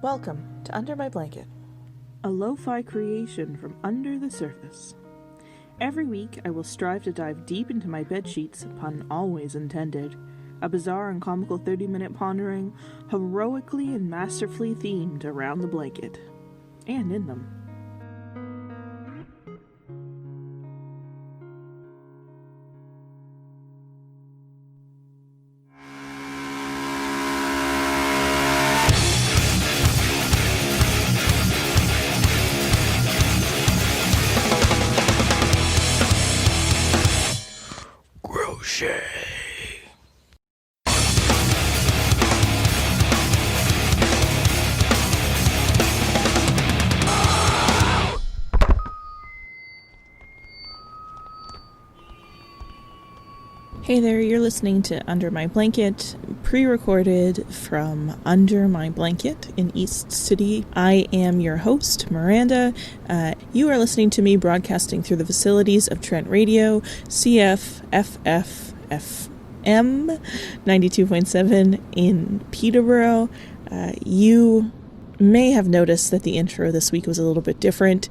Welcome to Under My Blanket, a lo-fi creation from under the surface. Every week I will strive to dive deep into my bedsheets, pun always intended, a bizarre and comical 30-minute pondering, heroically and masterfully themed around the blanket, and in them. Crochet. Hey there, you're listening to Under My Blanket, pre-recorded from Under My Blanket in East City. I am your host, Miranda. You are listening to me broadcasting through the facilities of Trent Radio, CFFFFM 92.7 in Peterborough. You may have noticed that the intro this week was a little bit different.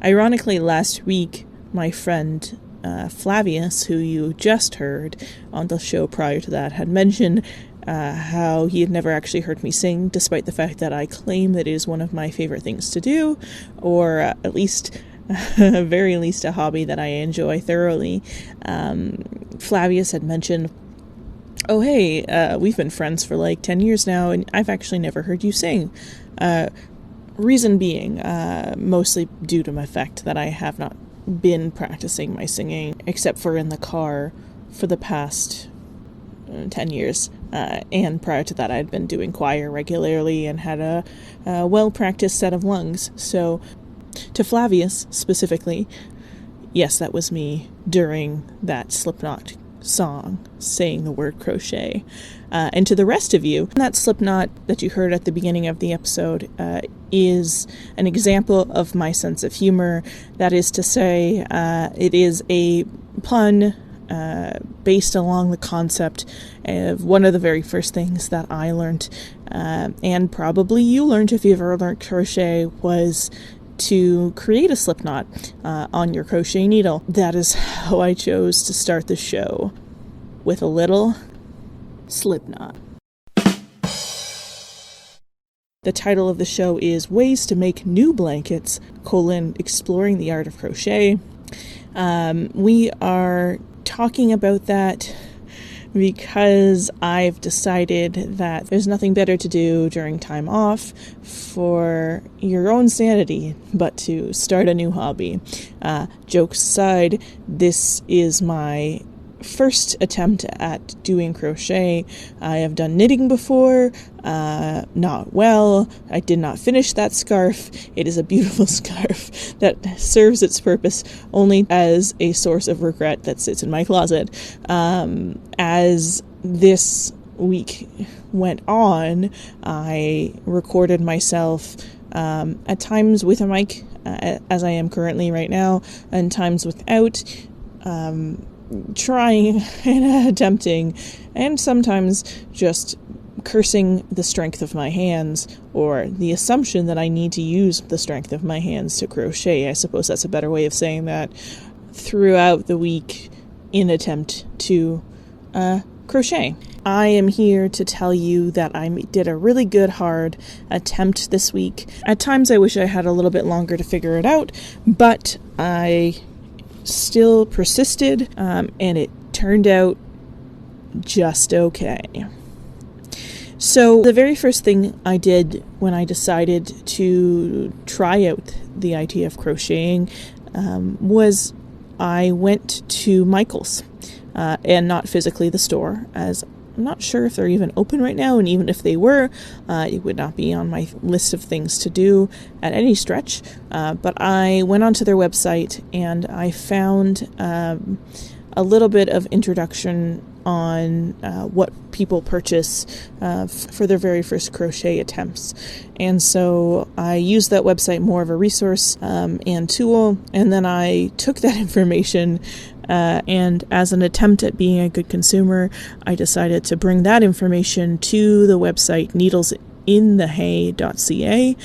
Ironically, last week, my friend Flavius, who you just heard on the show prior to that, had mentioned how he had never actually heard me sing, despite the fact that I claim that it is one of my favorite things to do, or at least, very least, a hobby that I enjoy thoroughly. Flavius had mentioned, oh hey, we've been friends for like 10 years now, and I've actually never heard you sing. Reason being, mostly due to the fact that I have not been practicing my singing, except for in the car, for the past 10 years. And prior to that, I had been doing choir regularly and had a well-practiced set of lungs. So, to Flavius specifically, yes, that was me during that Slipknot song saying the word crochet. And to the rest of you, that Slipknot that you heard at the beginning of the episode is an example of my sense of humor. That is to say, it is a pun based along the concept of one of the very first things that I learned, and probably you learned if you ever learned crochet, was to create a slipknot on your crochet needle. That is how I chose to start the show, with a little slipknot. The title of the show is Ways to Make New Blankets, exploring the art of crochet. We are talking about that because I've decided that there's nothing better to do during time off for your own sanity but to start a new hobby. Jokes aside, this is my first attempt at doing crochet. I have done knitting before, not well. I did not finish that scarf. It is a beautiful scarf that serves its purpose only as a source of regret that sits in my closet. As this week went on, I recorded myself at times with a mic, as I am currently right now, and times without, trying and attempting, and sometimes just cursing the strength of my hands, or the assumption that I need to use the strength of my hands to crochet. I suppose that's a better way of saying that. Throughout the week, in attempt to crochet. I am here to tell you that I did a really good, hard attempt this week. At times I wish I had a little bit longer to figure it out, but I still persisted, and it turned out just okay. So the very first thing I did when I decided to try out the idea of crocheting was I went to Michael's, and not physically the store, as I'm not sure if they're even open right now, and even if they were, it would not be on my list of things to do at any stretch. But I went onto their website and I found a little bit of introduction on what people purchase for their very first crochet attempts. And so I used that website more of a resource and tool, and then I took that information and as an attempt at being a good consumer, I decided to bring that information to the website needlesinthehay.ca.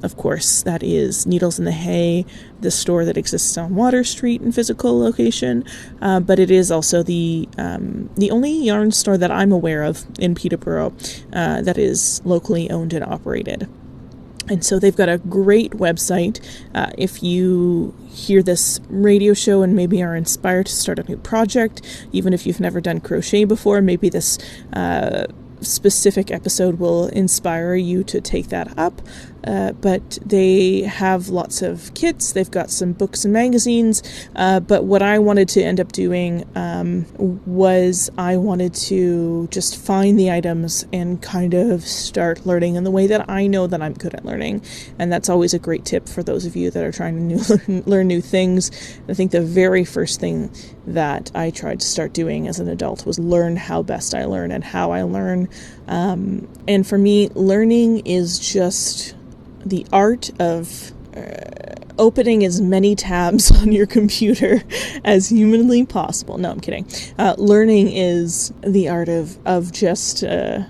Of course, that is Needles in the Hay, the store that exists on Water Street in physical location, but it is also the only yarn store that I'm aware of in Peterborough that is locally owned and operated. And so they've got a great website. If you hear this radio show and maybe are inspired to start a new project, even if you've never done crochet before, maybe this specific episode will inspire you to take that up. But they have lots of kits. They've got some books and magazines. But what I wanted to end up doing was I wanted to just find the items and kind of start learning in the way that I know that I'm good at learning. And that's always a great tip for those of you that are trying to learn new things. I think the very first thing that I tried to start doing as an adult was learn how best I learn and how I learn. And for me, learning is just the art of opening as many tabs on your computer as humanly possible. No, I'm kidding. Learning is the art of just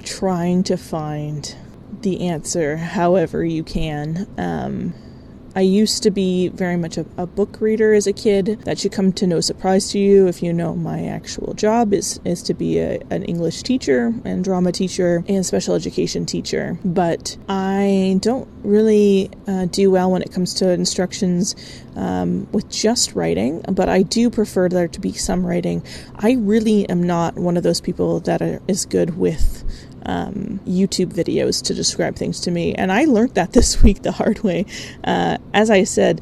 trying to find the answer however you can. I used to be very much a book reader as a kid. That should come to no surprise to you if you know my actual job is to be an English teacher and drama teacher and special education teacher. But I don't really do well when it comes to instructions with just writing, but I do prefer there to be some writing. I really am not one of those people that is good with YouTube videos to describe things to me, and I learned that this week the hard way. As I said,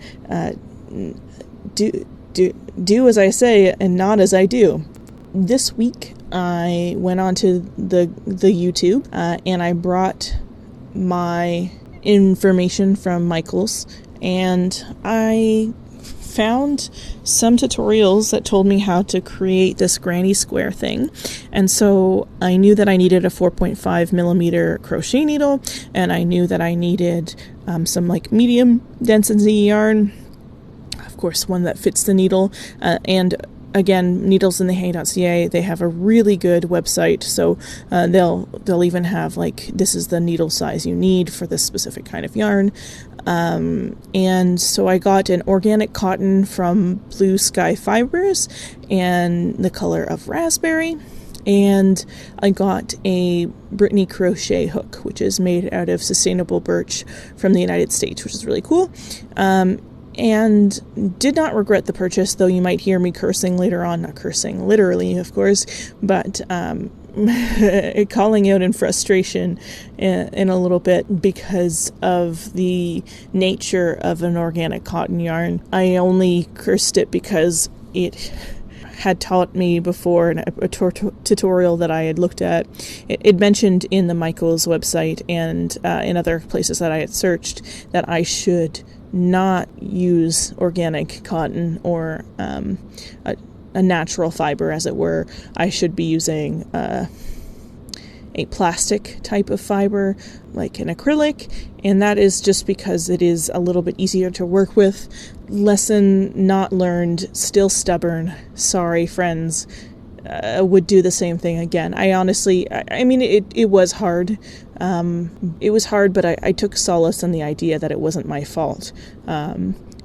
do as I say and not as I do. This week I went onto the YouTube and I brought my information from Michael's, and I found some tutorials that told me how to create this granny square thing. And so I knew that I needed a 4.5 millimeter crochet needle, and I knew that I needed some like medium density yarn, of course one that fits the needle, and again, needlesinthehay.ca, they have a really good website, so they'll even have like, this is the needle size you need for this specific kind of yarn. And so I got an organic cotton from Blue Sky Fibers and the color of raspberry, and I got a Brittany crochet hook, which is made out of sustainable birch from the United States, which is really cool. And did not regret the purchase, though you might hear me cursing later on, not cursing literally, of course, but calling out in frustration in a little bit because of the nature of an organic cotton yarn. I only cursed it because it had taught me before in a tutorial that I had looked at. It mentioned in the Michael's website and in other places that I had searched that I should not use organic cotton or a natural fiber, as it were. I should be using a plastic type of fiber, like an acrylic, and that is just because it is a little bit easier to work with. Lesson not learned, still stubborn. Sorry, friends. Would do the same thing again. I honestly, I mean, it was hard. It was hard, but I took solace in the idea that it wasn't my fault,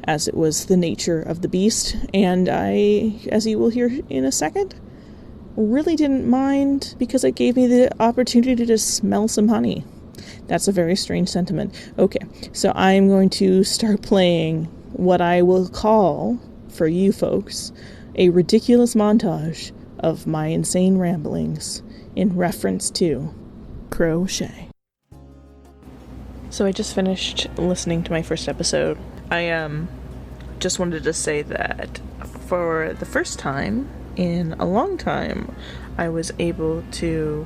as it was the nature of the beast. And I, as you will hear in a second, really didn't mind because it gave me the opportunity to smell some honey. That's a very strange sentiment. Okay, so I'm going to start playing what I will call, for you folks, a ridiculous montage of my insane ramblings in reference to crochet. So I just finished listening to my first episode. I just wanted to say that for the first time in a long time, I was able to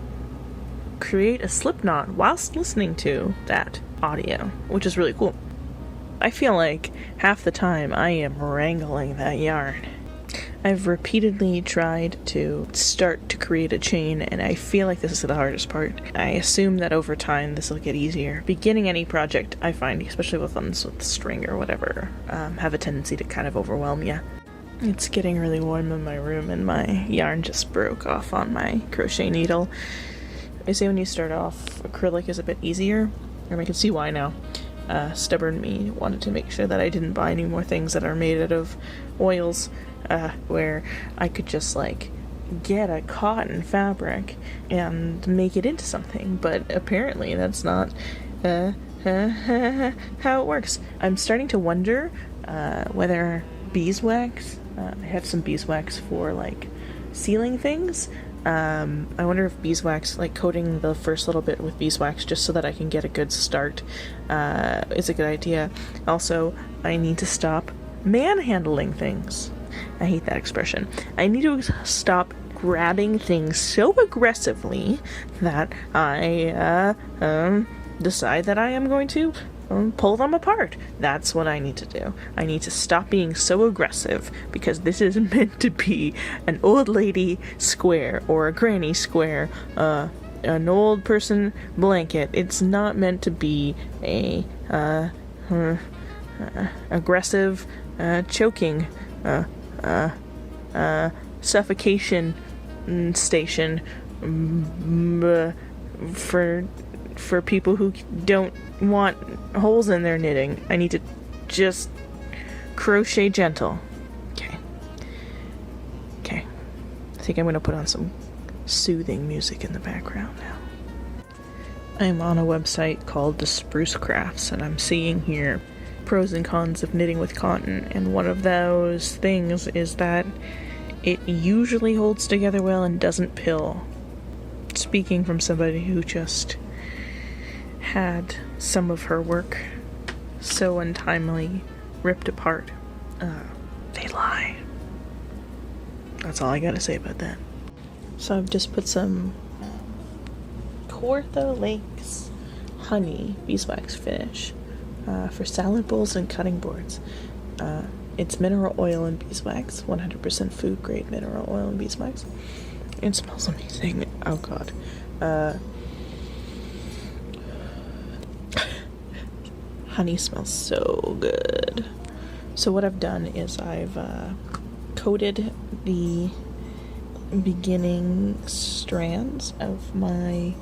create a slip knot whilst listening to that audio, which is really cool. I feel like half the time I am wrangling that yarn. I've repeatedly tried to start to create a chain, and I feel like this is the hardest part. I assume that over time this will get easier. Beginning any project, I find, especially with ones with string or whatever, have a tendency to kind of overwhelm you. It's getting really warm in my room, and my yarn just broke off on my crochet needle. They say when you start off, acrylic is a bit easier, and I can see why now. Stubborn me wanted to make sure that I didn't buy any more things that are made out of oils, where I could just like get a cotton fabric and make it into something, but apparently that's not how it works. I'm starting to wonder whether beeswax, I have some beeswax for like sealing things. I wonder if beeswax, like coating the first little bit with beeswax just so that I can get a good start, is a good idea. Also, I need to stop manhandling things. I hate that expression. I need to stop grabbing things so aggressively that I decide that I am going to pull them apart. That's what I need to do. I need to stop being so aggressive, because this is meant to be an old lady square or a granny square, an old person blanket. It's not meant to be a aggressive choking suffocation station for people who don't want holes in their knitting. I need to just crochet gentle. Okay. I think I'm going to put on some soothing music in the background now. I'm on a website called The Spruce Crafts, and I'm seeing here pros and cons of knitting with cotton, and one of those things is that it usually holds together well and doesn't pill. Speaking from somebody who just had some of her work so untimely ripped apart, they lie. That's all I gotta say about that. So I've just put some Cortho Lakes honey beeswax finish for salad bowls and cutting boards. It's mineral oil and beeswax, 100% food grade mineral oil and beeswax. It smells amazing. Oh god. Honey smells so good. So what I've done is I've coated the beginning strands of my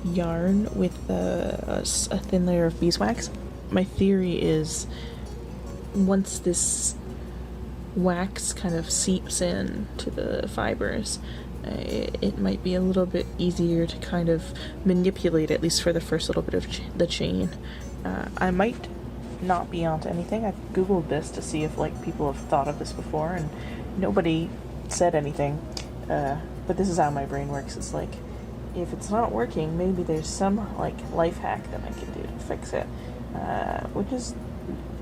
yarn with a thin layer of beeswax. My theory is once this wax kind of seeps in to the fibers, it might be a little bit easier to kind of manipulate, at least for the first little bit of the chain. I might not be onto anything. I've googled this to see if like people have thought of this before, and nobody said anything. But this is how my brain works. It's like, if it's not working, maybe there's some like life hack that I can do to fix it, which is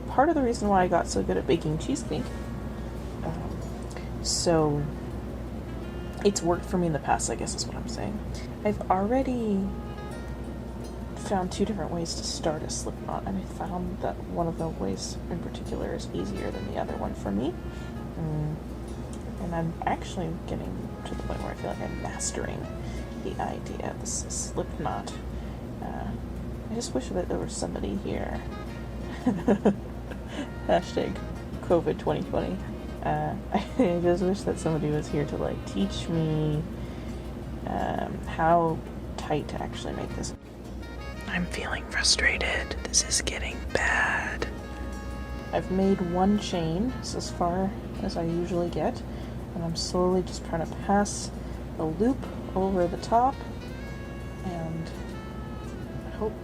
part of the reason why I got so good at baking cheesecake. So it's worked for me in the past, I guess is what I'm saying. I've already found 2 different ways to start a slip knot, and I found that one of the ways in particular is easier than the other one for me. And I'm actually getting to the point where I feel like I'm mastering the idea of this slip knot. I just wish that there was somebody here. Hashtag COVID 2020. I just wish that somebody was here to like teach me how tight to actually make this. I'm feeling frustrated. This is getting bad. I've made 1 chain, so as far as I usually get, and I'm slowly just trying to pass the loop over the top, and I hope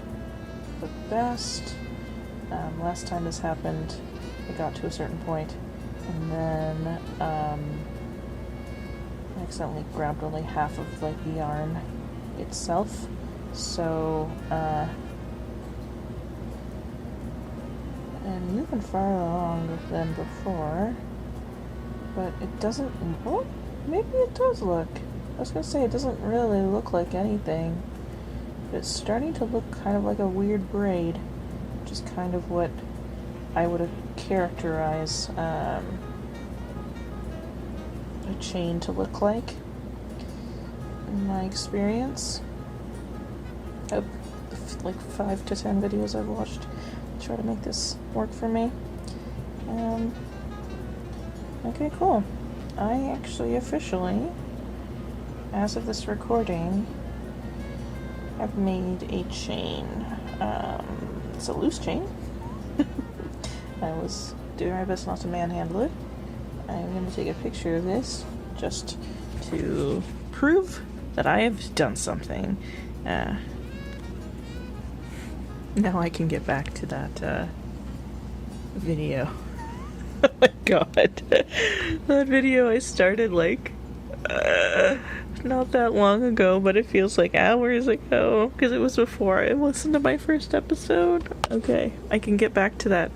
the best. Last time this happened, it got to a certain point, and then I accidentally grabbed only half of like the yarn itself. So, and moving far along than before, but it doesn't, oh, maybe it does look, I was gonna say it doesn't really look like anything, but it's starting to look kind of like a weird braid, which is kind of what I would characterize a chain to look like, in my experience. Of like 5 to 10 videos I've watched to try to make this work for me. Okay, cool. I actually officially, as of this recording, I've made a chain. It's a loose chain. I was doing my best not to manhandle it. I'm going to take a picture of this just to prove that I have done something. Now I can get back to that video. Oh my god. That video I started not that long ago, but it feels like hours ago because it was before I listened to my first episode. Okay, I can get back to that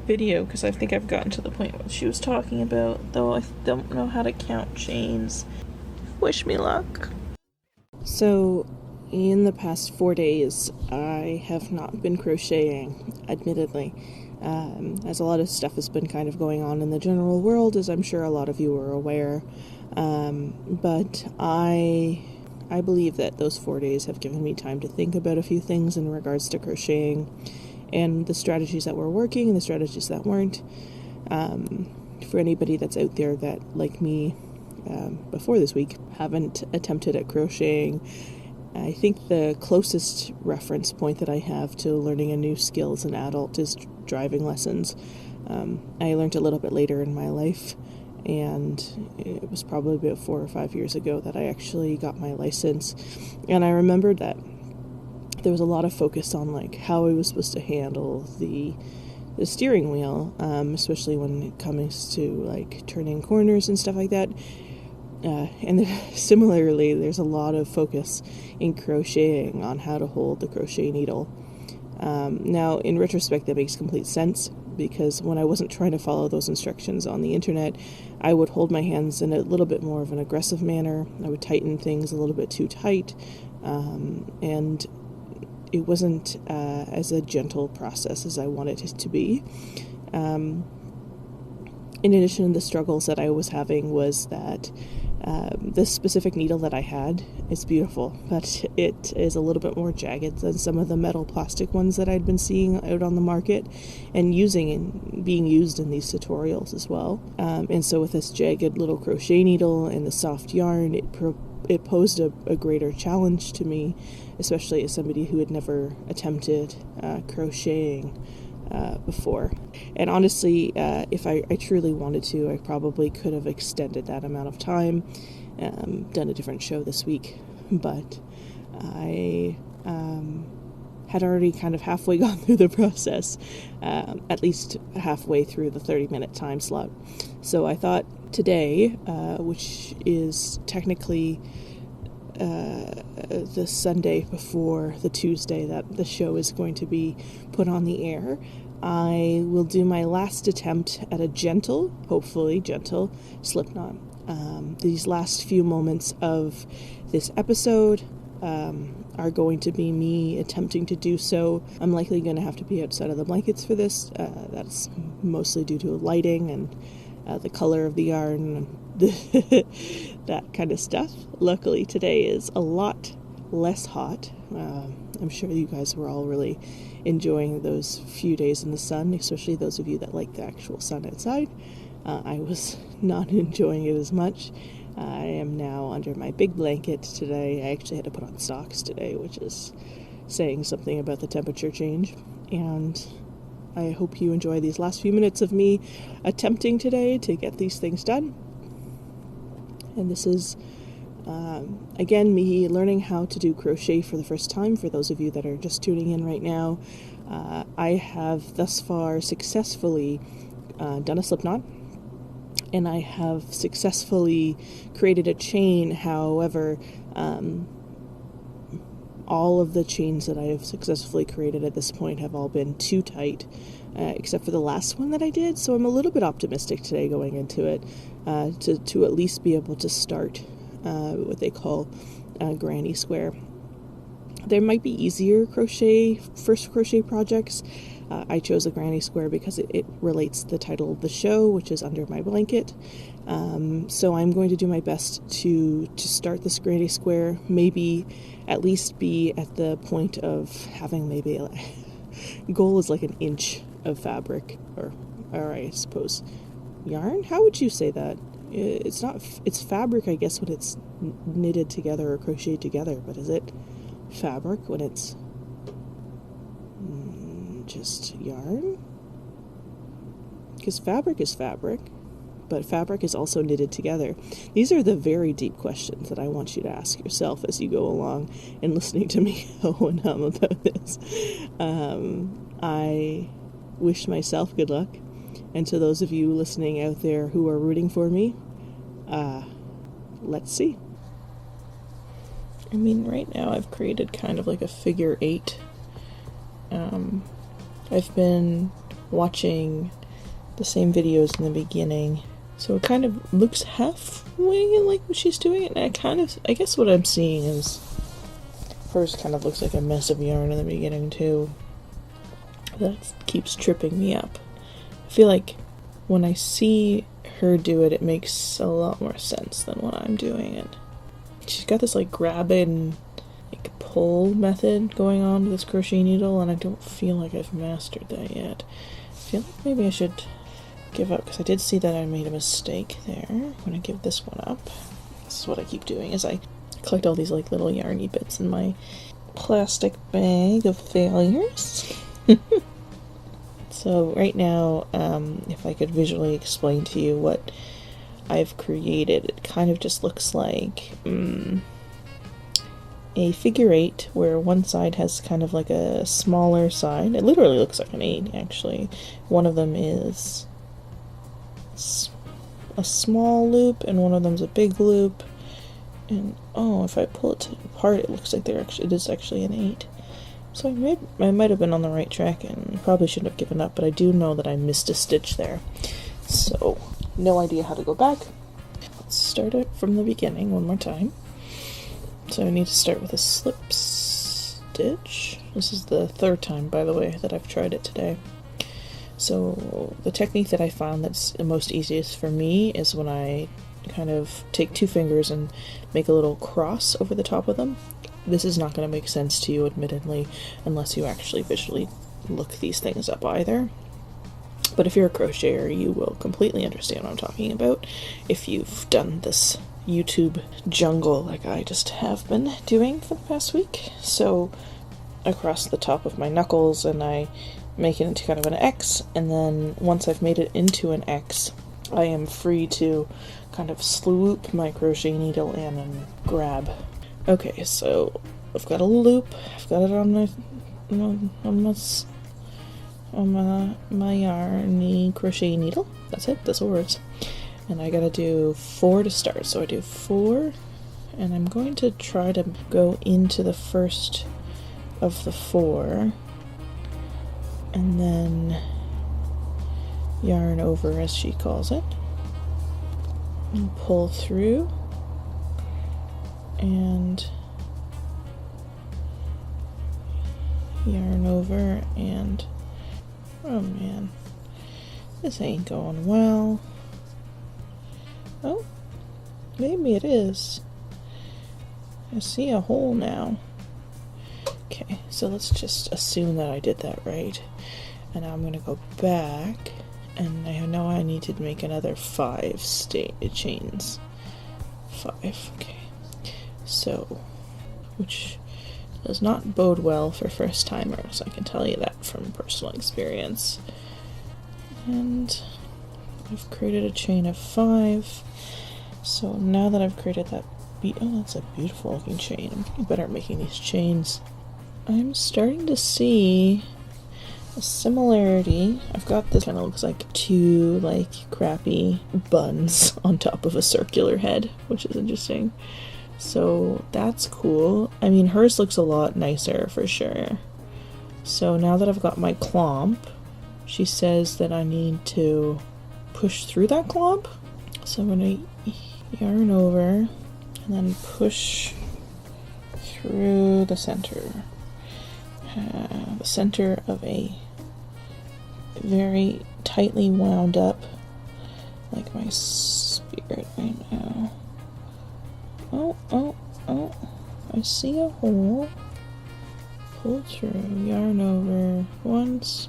video because I think I've gotten to the point where she was talking about, though I don't know how to count chains. Wish me luck. So, in the past 4 days, I have not been crocheting, admittedly. As a lot of stuff has been kind of going on in the general world, as I'm sure a lot of you are aware. But I believe that those 4 days have given me time to think about a few things in regards to crocheting and the strategies that were working and the strategies that weren't. For anybody that's out there that, like me, before this week, haven't attempted at crocheting, I think the closest reference point that I have to learning a new skill as an adult is driving lessons. I learned a little bit later in my life, and it was probably about 4 or 5 years ago that I actually got my license. And I remembered that there was a lot of focus on like how I was supposed to handle the steering wheel, especially when it comes to like turning corners and stuff like that. And similarly, there's a lot of focus in crocheting on how to hold the crochet needle. Now, in retrospect, that makes complete sense, because when I wasn't trying to follow those instructions on the internet, I would hold my hands in a little bit more of an aggressive manner. I would tighten things a little bit too tight, and it wasn't as a gentle process as I wanted it to be. In addition, the struggles that I was having was that this specific needle that I had is beautiful, but it is a little bit more jagged than some of the metal plastic ones that I'd been seeing out on the market and being used in these tutorials as well. And so with this jagged little crochet needle and the soft yarn, it posed a greater challenge to me, especially as somebody who had never attempted crocheting before. And honestly, if I truly wanted to, I probably could have extended that amount of time, done a different show this week, but I had already kind of halfway gone through the process, at least halfway through the 30-minute time slot. So I thought today, which is technically the Sunday before the Tuesday that the show is going to be put on the air, I will do my last attempt at a gentle, hopefully gentle, slip knot. These last few moments of this episode are going to be me attempting to do so. I'm likely going to have to be outside of the blankets for this. That's mostly due to lighting and the color of the yarn and that kind of stuff. Luckily, today is a lot less hot. I'm sure you guys were all really enjoying those few days in the sun, especially those of you that like the actual sun outside. I was not enjoying it as much. I am now under my big blanket today. I actually had to put on socks today, which is saying something about the temperature change. And I hope you enjoy these last few minutes of me attempting today to get these things done. And this is, again, me learning how to do crochet for the first time. For those of you that are just tuning in right now, I have thus far successfully done a slip knot, and I have successfully created a chain. However, all of the chains that I have successfully created at this point have all been too tight, except for the last one that I did. So I'm a little bit optimistic today going into it, to at least be able to start what they call granny square. There might be easier first crochet projects. I chose a granny square because it relates to the title of the show, which is Under My Blanket. So I'm going to do my best to start this granny square, maybe at least be at the point of having maybe goal is like an inch of fabric, or I suppose yarn. How would you say that? It's fabric, I guess, when it's knitted together or crocheted together, but is it fabric when it's just yarn? Because fabric is fabric, but fabric is also knitted together. These are the very deep questions that I want you to ask yourself as you go along and listening to me ho and hum about this. I wish myself good luck, and to those of you listening out there who are rooting for me, let's see. I mean, right now I've created kind of like a figure 8. I've been watching the same videos in the beginning, so it kind of looks halfway like what she's doing, and I guess what I'm seeing is, first kind of looks like a mess of yarn in the beginning too. That keeps tripping me up. I feel like when I see her do it, it makes a lot more sense than when I'm doing it. She's got this like grab and like pull method going on with this crochet needle, and I don't feel like I've mastered that yet. I feel like maybe I should give up, because I did see that I made a mistake there. I'm gonna give this one up. This is what I keep doing, is I collect all these like little yarny bits in my plastic bag of failures. So right now, if I could visually explain to you what I've created, it kind of just looks like a figure 8 where one side has kind of like a smaller side. It literally looks like an 8, actually. One of them is a small loop and one of them's a big loop, and if I pull it apart, it looks like it is actually an 8. So I might have been on the right track and probably shouldn't have given up, but I do know that I missed a stitch there. So, no idea how to go back. Let's start it from the beginning one more time. So I need to start with a slip stitch. This is the 3rd time, by the way, that I've tried it today. So the technique that I found that's the most easiest for me is when I kind of take 2 fingers and make a little cross over the top of them. This is not going to make sense to you, admittedly, unless you actually visually look these things up either. But if you're a crocheter, you will completely understand what I'm talking about if you've done this YouTube jungle like I just have been doing for the past week. So across the top of my knuckles, and I make it into kind of an X, and then once I've made it into an X, I am free to kind of swoop my crochet needle in and grab. Okay, so I've got a loop. I've got it on my yarny crochet needle. That's it. That's the words. And I gotta do 4 to start. So I do 4, and I'm going to try to go into the first of the 4, and then yarn over, as she calls it, and pull through, and yarn over, and oh man, this ain't going well. Oh, maybe it is. I see a hole now. Okay, so let's just assume that I did that right. And now I'm going to go back, and I know I need to make another 5 chains. 5, okay. So, which does not bode well for first timers, I can tell you that from personal experience. And I've created a chain of 5. So now that I've created that that's a beautiful looking chain. I'm getting better at making these chains. I'm starting to see a similarity. I've got this kind of looks like 2 like crappy buns on top of a circular head, which is interesting. So that's cool. I mean, hers looks a lot nicer for sure. So now that I've got my clomp, she says that I need to push through that clomp. So I'm gonna yarn over and then push through the center. The center of a very tightly wound up, like my spirit right now. Oh, I see a hole. Pull through, yarn over once,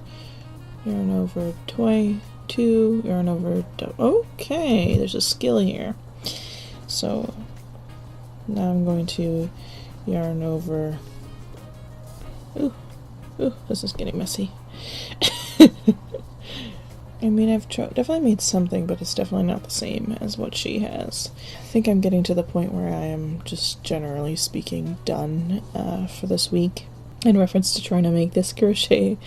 yarn over twice, 2, yarn over okay, there's a skill here. So now I'm going to yarn over Ooh, this is getting messy. I mean, I've definitely made something, but it's definitely not the same as what she has. I think I'm getting to the point where I am, just generally speaking, done for this week. In reference to trying to make this crochet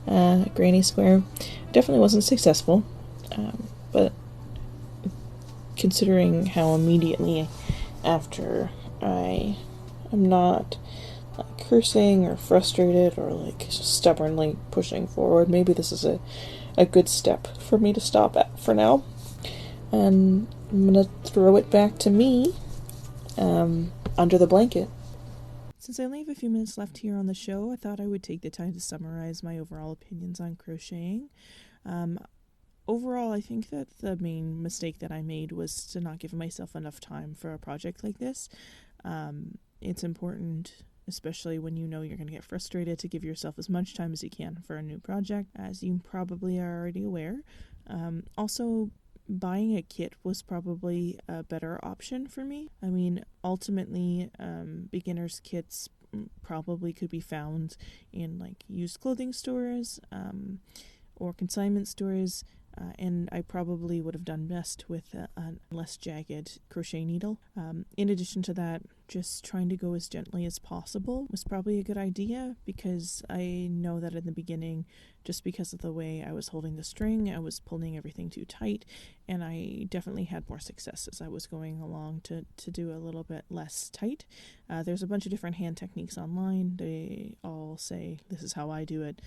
granny square, definitely wasn't successful, but considering how immediately after I am not like cursing or frustrated or like stubbornly pushing forward, maybe this is a good step for me to stop at for now. And I'm gonna throw it back to me under the blanket. Since I only have a few minutes left here on the show, I thought I would take the time to summarize my overall opinions on crocheting. Overall, I think that the main mistake that I made was to not give myself enough time for a project like this. It's important, especially when you know you're going to get frustrated, to give yourself as much time as you can for a new project, as you probably are already aware. Also, buying a kit was probably a better option for me. I mean, ultimately, beginners kits probably could be found in like used clothing stores or consignment stores, and I probably would have done best with a less jagged crochet needle. In addition to that, just trying to go as gently as possible was probably a good idea, because I know that in the beginning, just because of the way I was holding the string, I was pulling everything too tight, and I definitely had more success as I was going along to do a little bit less tight. There's a bunch of different hand techniques online. They all say, this is how I do it.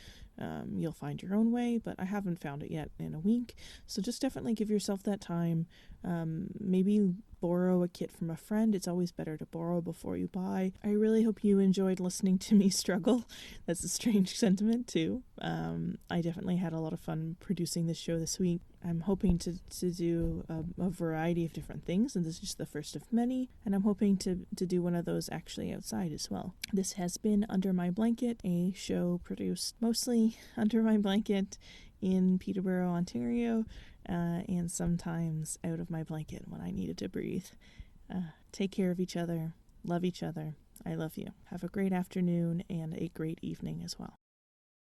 You'll find your own way, but I haven't found it yet in a week. So just definitely give yourself that time. Maybe borrow a kit from a friend. It's always better to borrow before you buy. I really hope you enjoyed listening to me struggle. That's a strange sentiment too. I definitely had a lot of fun producing this show this week. I'm hoping to do a variety of different things, and this is just the first of many, and I'm hoping to do one of those actually outside as well. This has been Under My Blanket, a show produced mostly under my blanket in Peterborough, Ontario, and sometimes out of my blanket when I needed to breathe. Take care of each other. Love each other. I love you. Have a great afternoon and a great evening as well.